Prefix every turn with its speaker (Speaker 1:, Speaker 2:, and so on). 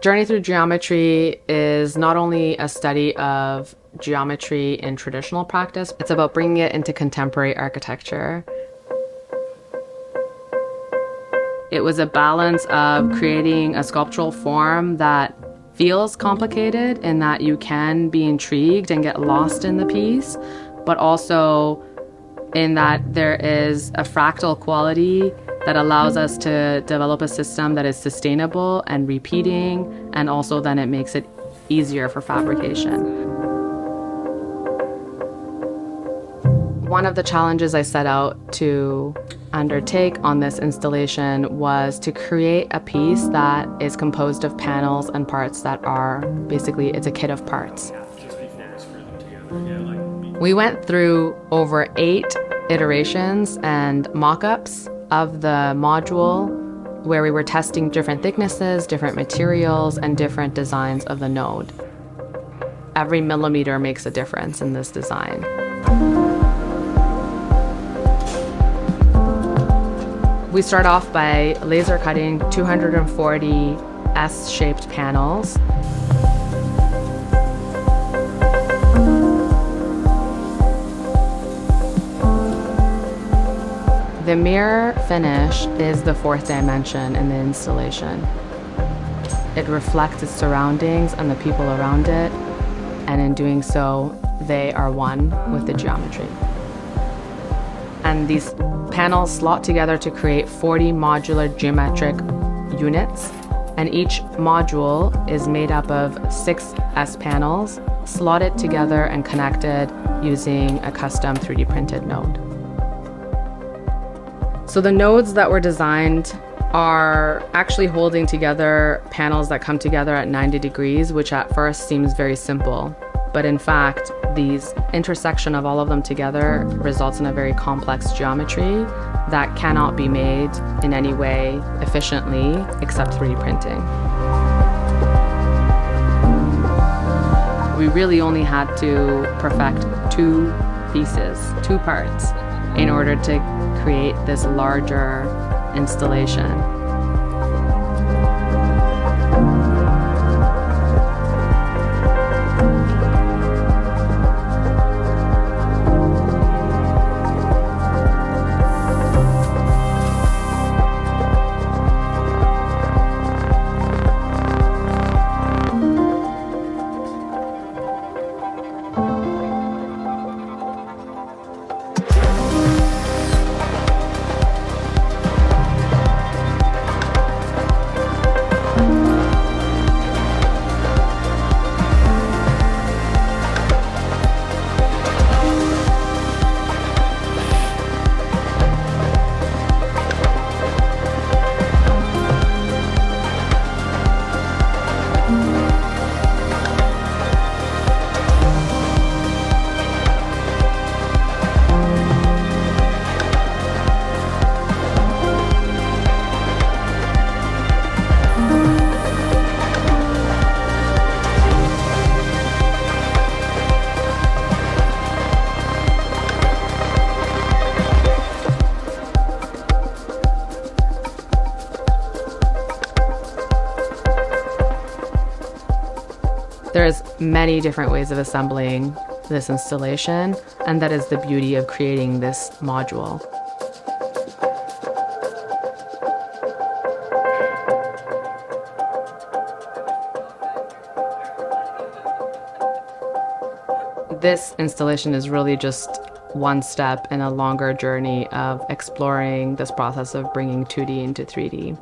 Speaker 1: Journey Through Geometry is not only a study of geometry in traditional practice, it's about bringing it into contemporary architecture. It was a balance of creating a sculptural form that feels complicated in that you can be intrigued and get lost in the piece, but also in that there is a fractal quality that allows us to develop a system that is sustainable and repeating, and also then it makes it easier for fabrication. One of the challenges I set out to undertake on this installation was to create a piece that is composed of panels and parts that are basically, it's a kit of parts. We went through over 8 iterations and mock-ups of the module where we were testing different thicknesses, different materials, and different designs of the node. Every millimeter makes a difference in this design. We start off by laser cutting 240 S-shaped panels. The mirror finish is the 4th dimension in the installation. It reflects its surroundings and the people around it, and in doing so, they are one with the geometry. And these panels slot together to create 40 modular geometric units, and each module is made up of 6 S panels, slotted together and connected using a custom 3D printed node. So the nodes that were designed are actually holding together panels that come together at 90 degrees, which at first seems very simple. But in fact, these intersection of all of them together results in a very complex geometry that cannot be made in any way efficiently except 3D printing. We really only had to perfect 2 pieces, 2 parts, in order to create this larger installation. There's many different ways of assembling this installation, and that is the beauty of creating this module. This installation is really just one step in a longer journey of exploring this process of bringing 2D into 3D.